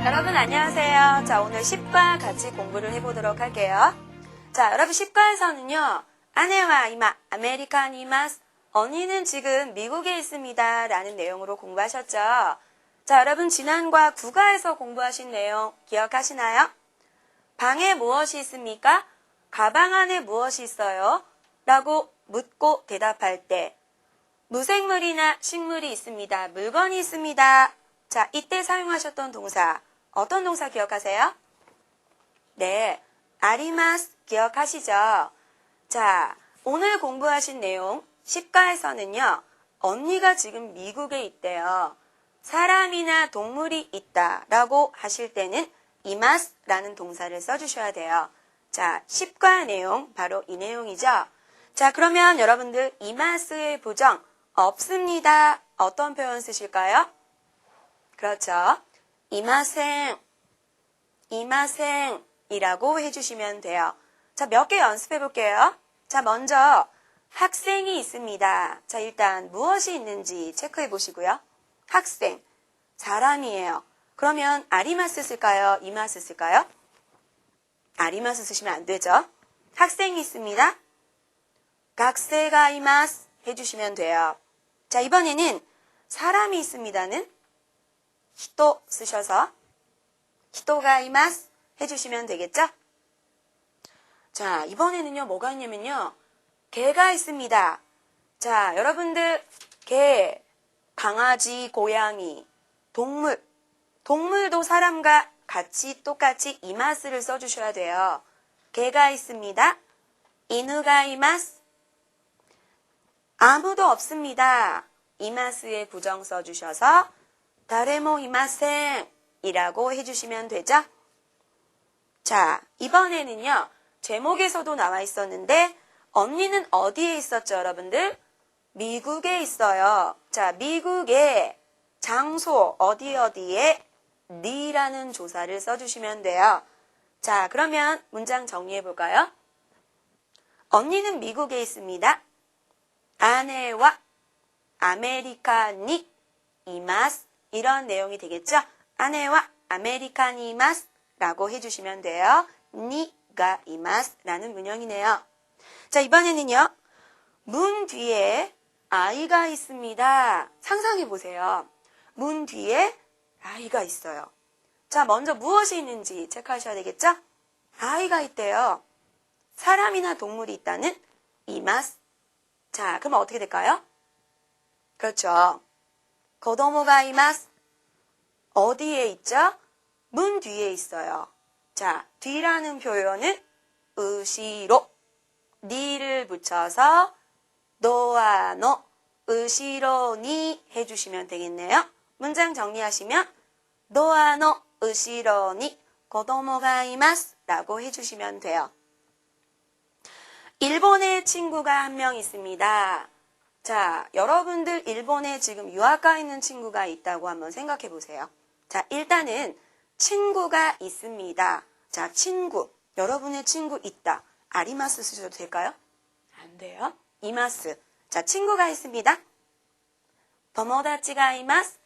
여러분 안녕하세요. 자, 오늘 10과 같이 공부를 해보도록 할게요. 자, 여러분 10과에서는요. 아내와 이마, 아메리카니 이마스, 언니는 지금 미국에 있습니다. 라는 내용으로 공부하셨죠. 자, 여러분 지난과 9과에서 공부하신 내용 기억하시나요? 방에 무엇이 있습니까? 가방 안에 무엇이 있어요? 라고 묻고 대답할 때 무생물이나 식물이 있습니다. 물건이 있습니다. 자, 이때 사용하셨던 동사 어떤 동사 기억하세요? 네, 아리마스 기억하시죠? 자, 오늘 공부하신 내용 10과에서는요. 언니가 지금 미국에 있대요. 사람이나 동물이 있다 라고 하실 때는 이마스라는 동사를 써주셔야 돼요. 자, 10과 내용 바로 이 내용이죠. 자, 그러면 여러분들 이마스의 부정 없습니다. 어떤 표현 쓰실까요? 그렇죠. 이마생, 이마생이라고 해주시면 돼요. 자, 몇 개 연습해 볼게요. 자, 먼저 학생이 있습니다. 자, 일단 무엇이 있는지 체크해 보시고요. 학생, 사람이에요. 그러면 아리마스 쓸까요? 이마스 쓸까요? 아리마스 쓰시면 안 되죠. 학생이 있습니다. 각세가 이마스 해주시면 돼요. 자, 이번에는 사람이 있습니다는 히토 쓰셔서 히토가 이마스 해주시면 되겠죠? 자, 이번에는요, 뭐가 있냐면요. 개가 있습니다. 자, 여러분들, 개, 강아지, 고양이, 동물도 사람과 같이 똑같이 이마스를 써주셔야 돼요. 개가 있습니다. 이누가 이마스. 아무도 없습니다. 이마스의 부정 써주셔서 다레모 이마생 이라고 해주시면 되죠? 자, 이번에는요. 제목에서도 나와 있었는데 언니는 어디에 있었죠, 여러분들? 미국에 있어요. 자, 미국의 장소 어디에 니라는 조사를 써주시면 돼요. 자, 그러면 문장 정리해 볼까요? 언니는 미국에 있습니다. 아내와 아메리카니 이마스 이런 내용이 되겠죠? 아내와 아메리카니 이마스 라고 해주시면 돼요. 니가 이마스 라는 문형이네요. 자, 이번에는요. 문 뒤에 아이가 있습니다. 상상해 보세요. 문 뒤에 아이가 있어요. 자, 먼저 무엇이 있는지 체크하셔야 되겠죠? 아이가 있대요. 사람이나 동물이 있다는 이마스. 자, 그럼 어떻게 될까요? 그렇죠. 고도모가 이마스. 어디에 있죠? 문 뒤에 있어요. 자, 뒤라는 표현은 으시로, 니를 붙여서 노아노, 으시로니 해주시면 되겠네요. 문장 정리하시면 노아노, 으시로니, 고도모가 이마스 라고 해주시면 돼요. 일본에 친구가 한 명 있습니다. 자, 여러분들 일본에 지금 유학가 있는 친구가 있다고 한번 생각해 보세요. 자, 일단은 친구가 있습니다. 자, 친구. 여러분의 친구 있다. 아리마스 쓰셔도 될까요? 안 돼요. 이마스. 자, 친구가 있습니다. 도모다치가 이마스.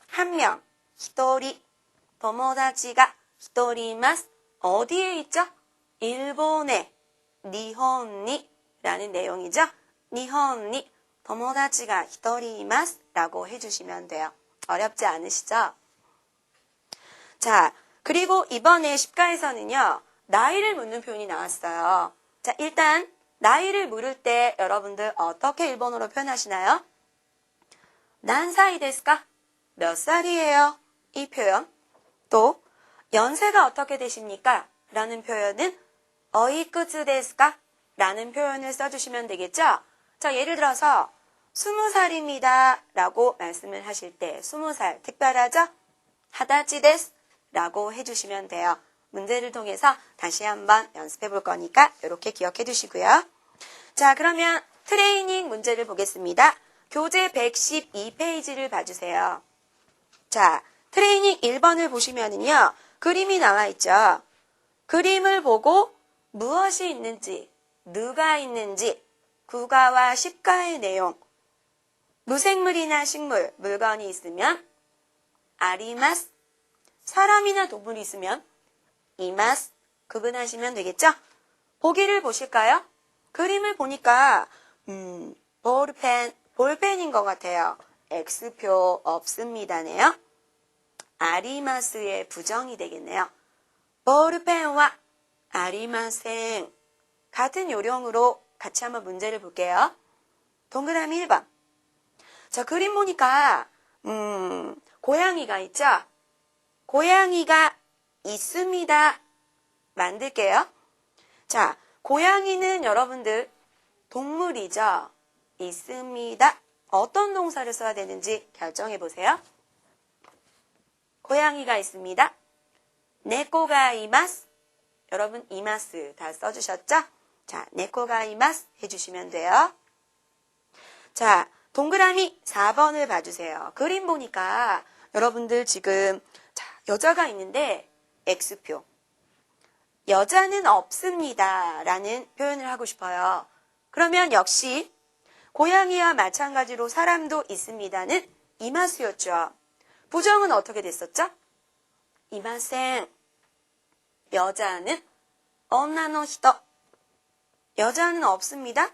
한 명. 히토리. 도모다치가 히토리 이마스. 어디에 있죠? 일본에. 니혼니 라는 내용이죠. 니혼니 도모다치가 히토리 이마스 라고 해주시면 돼요. 어렵지 않으시죠? 자, 그리고 이번에 10과에서는요. 나이를 묻는 표현이 나왔어요. 자, 일단 나이를 물을 때 여러분들 어떻게 일본어로 표현하시나요? 난사이 데스까? 몇 살이에요? 이 표현. 또 연세가 어떻게 되십니까? 라는 표현은 어이쿠츠 데스까? 라는 표현을 써주시면 되겠죠? 자, 예를 들어서 20살입니다 라고 말씀을 하실 때 20살 특별하죠? 하다치 데스 라고 해주시면 돼요. 문제를 통해서 다시 한번 연습해 볼 거니까 이렇게 기억해 두시고요. 자, 그러면 트레이닝 문제를 보겠습니다. 교재 112페이지를 봐주세요. 자, 트레이닝 1번을 보시면은요. 그림이 나와 있죠. 그림을 보고 무엇이 있는지, 누가 있는지, 구가와 십가의 내용, 무생물이나 식물, 물건이 있으면 아리마스, 사람이나 동물이 있으면 이마스, 구분하시면 되겠죠? 보기를 보실까요? 그림을 보니까 볼펜인 것 같아요. X표 없습니다네요. 아리마스의 부정이 되겠네요. 볼펜과 아리마생 같은 요령으로 같이 한번 문제를 볼게요. 동그라미 1번. 자, 그림 보니까 고양이가 있죠? 고양이가 있습니다. 만들게요. 자, 고양이는 여러분들 동물이죠? 있습니다. 어떤 동사를 써야 되는지 결정해 보세요. 고양이가 있습니다. 네코가 이마스. 여러분 이마스 다 써주셨죠? 자, 네코가 이마스 해주시면 돼요. 자, 동그라미 4번을 봐주세요. 그림 보니까 여러분들 지금 여자가 있는데 X표. 여자는 없습니다 라는 표현을 하고 싶어요. 그러면 역시 고양이와 마찬가지로 사람도 있습니다는 이마스였죠. 부정은 어떻게 됐었죠? 이마생. 여자는 언나노 히토. 여자는 없습니다.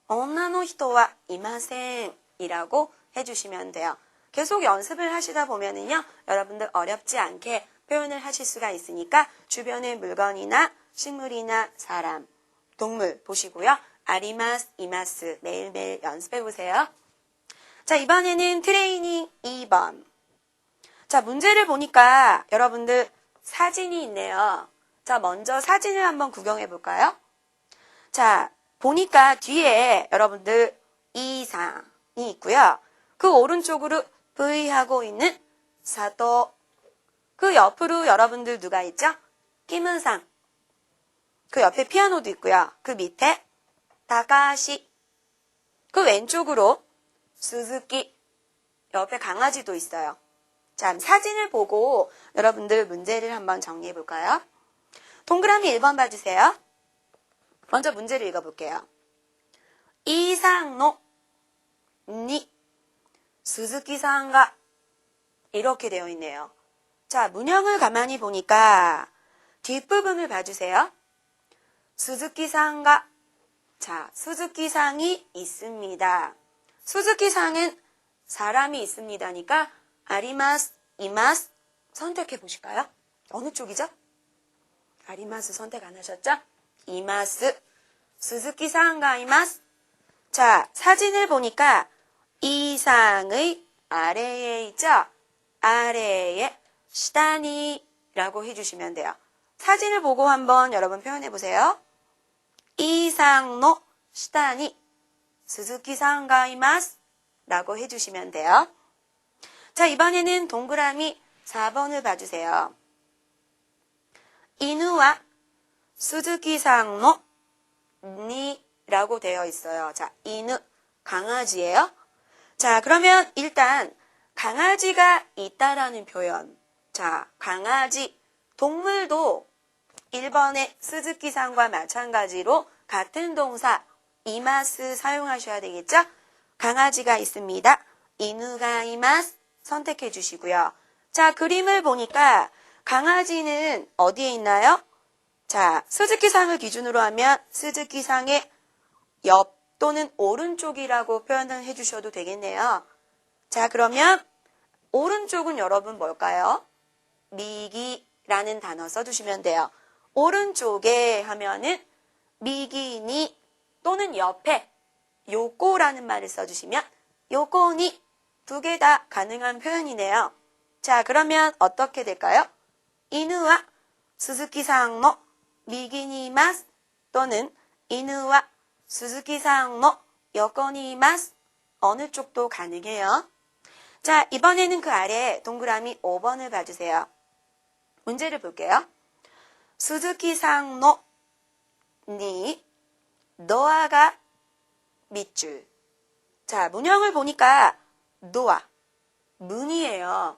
언나노 히토와 이마생 이라고 해주시면 돼요. 계속 연습을 하시다 보면은요, 여러분들 어렵지 않게 표현을 하실 수가 있으니까 주변의 물건이나 식물이나 사람, 동물 보시고요. 아리마스, 이마스 매일매일 연습해 보세요. 자, 이번에는 트레이닝 2번. 자, 문제를 보니까 여러분들 사진이 있네요. 자, 먼저 사진을 한번 구경해 볼까요? 자, 보니까 뒤에 여러분들 이상이 있고요. 그 오른쪽으로 V하고 있는 사도. 그 옆으로 여러분들 누가 있죠? 김은상. 그 옆에 피아노도 있고요. 그 밑에 다가시. 그 왼쪽으로 스즈키. 옆에 강아지도 있어요. 자, 사진을 보고 여러분들 문제를 한번 정리해 볼까요? 동그라미 1번 봐주세요. 먼저 문제를 읽어볼게요. 이상노 니 스즈키さんが 이렇게 되어 있네요. 자, 문형을 가만히 보니까 뒷부분을 봐주세요. 스즈키さんが 자, 스즈키 상이 있습니다. 스즈키 상은 사람이 있습니다니까 아리마스, 이마스 선택해 보실까요? 어느 쪽이죠? 아리마스 선택 안 하셨죠? 이마스, 스즈키 상가 이마스. 자, 사진을 보니까 이상의 아래에 있죠? 아래에 시다니 라고 해주시면 돼요. 사진을 보고 한번 여러분 표현해 보세요. 이상의 시다니 스즈키 상가 이마스 라고 해주시면 돼요. 자, 이번에는 동그라미 4번을 봐주세요. 이누와 스즈키 상의 니 라고 되어 있어요. 자, 이누 강아지예요. 자, 그러면 일단 강아지가 있다라는 표현. 자, 강아지, 동물도 1번의 스즈키 상과 마찬가지로 같은 동사 이마스 사용하셔야 되겠죠? 강아지가 있습니다. 이누가 이마스 선택해 주시고요. 자, 그림을 보니까 강아지는 어디에 있나요? 자, 스즈키 상을 기준으로 하면 스즈키 상의 옆 또는 오른쪽이라고 표현을 해주셔도 되겠네요. 자, 그러면 오른쪽은 여러분 뭘까요? 미기라는 단어 써주시면 돼요. 오른쪽에 하면은 미기니 또는 옆에 요코라는 말을 써주시면 요코니 두 개 다 가능한 표현이네요. 자, 그러면 어떻게 될까요? 이누와 스즈키 상의 미기니 이마스 또는 이누와 스즈키 상의 요코니 이마스 어느 쪽도 가능해요. 자, 이번에는 그 아래 동그라미 5번을 봐주세요. 문제를 볼게요. 스즈키 상의 니 도어가 밑줄. 자, 문형을 보니까 도어 문이에요.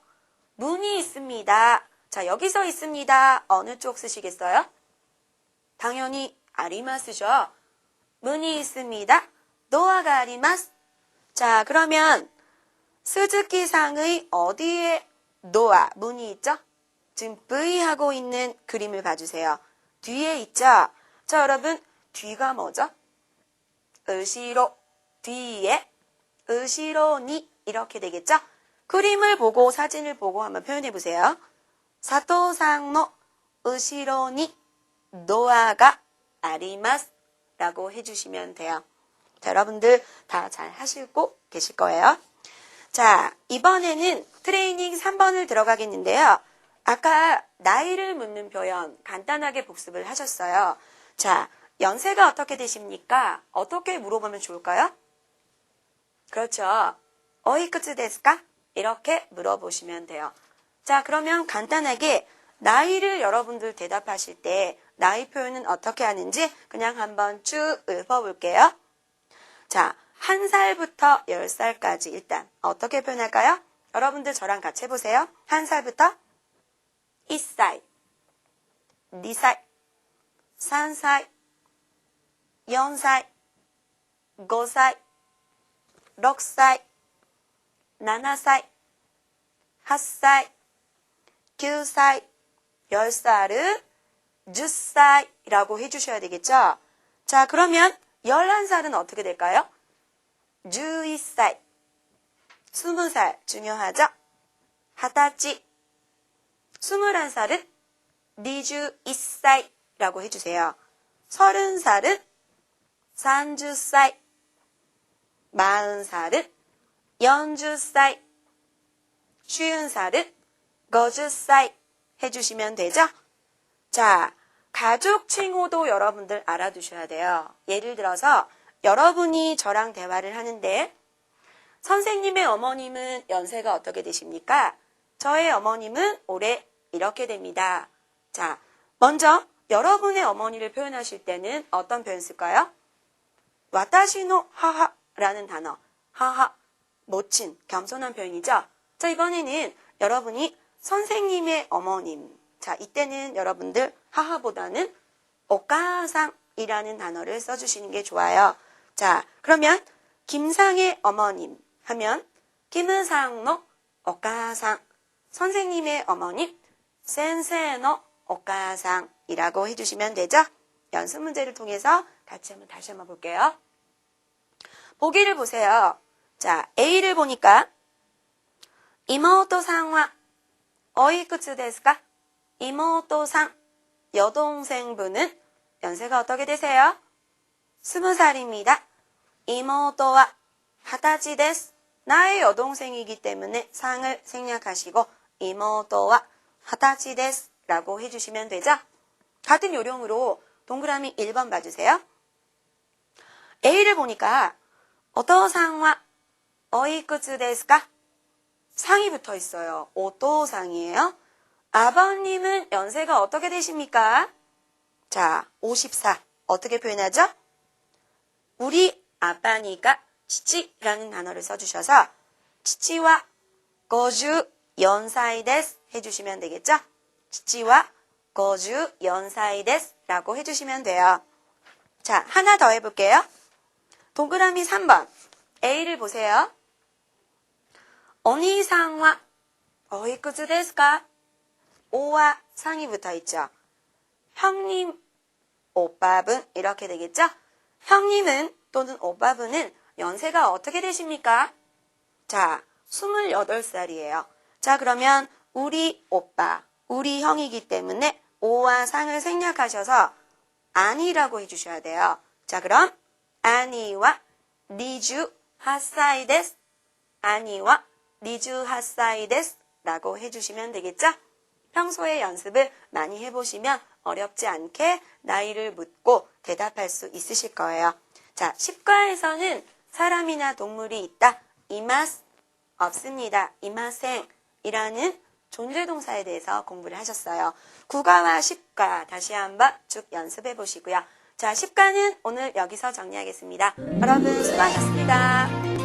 문이 있습니다 자, 여기서 있습니다. 어느 쪽 쓰시겠어요? 당연히 아리마스죠. 문이 있습니다. 도어가 아리마스. 자, 그러면 스즈키상의 어디에 도어, 문이 있죠? 지금 V하고 있는 그림을 봐주세요. 뒤에 있죠? 자, 여러분, 뒤가 뭐죠? 으시로, 뒤에, 으시로니 이렇게 되겠죠? 그림을 보고 사진을 보고 한번 표현해 보세요. 사토상의 으시로니 도어가 아리마스 라고 해주시면 돼요. 자, 여러분들 다 잘 하시고 계실 거예요. 자, 이번에는 트레이닝 3번을 들어가겠는데요. 아까 나이를 묻는 표현 간단하게 복습을 하셨어요. 자, 연세가 어떻게 되십니까? 어떻게 물어보면 좋을까요? 그렇죠. 어이쿠츠 데스까? 이렇게 물어보시면 돼요. 자, 그러면 간단하게 나이를 여러분들 대답하실 때 나이 표현은 어떻게 하는지 그냥 한번 쭉 읊어볼게요. 자, 1살부터 10살까지 일단 어떻게 표현할까요? 여러분들 저랑 같이 해보세요. 1살부터 1살, 2살, 3살, 4살, 5살, 6살, 7살, 8살, 9살, 10살은 10살이라고 해주셔야 되겠죠? 자, 그러면 11살은 어떻게 될까요? 11살, 20살 중요하죠? 20살, 21살은 21살이라고 해주세요. 30살은 30살, 40살은 40살, 50살은 50살 해주시면 되죠? 자, 가족 칭호도 여러분들 알아두셔야 돼요. 예를 들어서 여러분이 저랑 대화를 하는데 선생님의 어머님은 연세가 어떻게 되십니까? 저의 어머님은 올해 이렇게 됩니다. 자, 먼저 여러분의 어머니를 표현하실 때는 어떤 표현 쓸까요? 와타시노 하하라는 단어. 하하, 모친, 겸손한 표현이죠. 자, 이번에는 여러분이 선생님의 어머님. 자, 이때는 여러분들 하하보다는 오카상이라는 단어를 써주시는 게 좋아요. 자, 그러면 김상의 어머님 하면 김상의 오카상, 선생님의 어머님 센세의 오카상이라고 해주시면 되죠. 연습 문제를 통해서 같이 한번 다시 한번 볼게요. 보기를 보세요. 자, A를 보니까 이모토상와 어이쿠츠 데스까? 이모토상, 여동생분은 연세가 어떻게 되세요? 20살입니다. 이모토와 20살 데스. 나의 여동생이기 때문에 상을 생략하시고 이모토와 20살 데스 라고 해주시면 되죠? 같은 요령으로 동그라미 1번 봐주세요. A를 보니까 오토상와 어이쿠츠 데스까? 상이 붙어 있어요. 오토상이에요. 아버님은 연세가 어떻게 되십니까? 자, 54. 어떻게 표현하죠? 우리 아빠니까 치치라는 단어를 써주셔서 치치와 54살 데스 해주시면 되겠죠? 치치와 54살 데스 라고 해주시면 돼요. 자, 하나 더 해볼게요. 동그라미 3번. A를 보세요. 오니상와 어이쿠츠 데스까? 5와 상이 붙어 있죠. 형님, 오빠분 이렇게 되겠죠? 형님은 또는 오빠분은 연세가 어떻게 되십니까? 자, 28살이에요. 자, 그러면 우리 오빠, 우리 형이기 때문에 5와 상을 생략하셔서 아니라고 해주셔야 돼요. 자, 그럼 아니와 28살 데스, 아니와 28살 데스 라고 해주시면 되겠죠? 평소에 연습을 많이 해보시면 어렵지 않게 나이를 묻고 대답할 수 있으실 거예요. 자, 10과에서는 사람이나 동물이 있다. 이마스 없습니다. 이마생 이라는 존재동사에 대해서 공부를 하셨어요. 9과와 10과 다시 한번 쭉 연습해 보시고요. 자, 10과는 오늘 여기서 정리하겠습니다. 여러분 수고하셨습니다.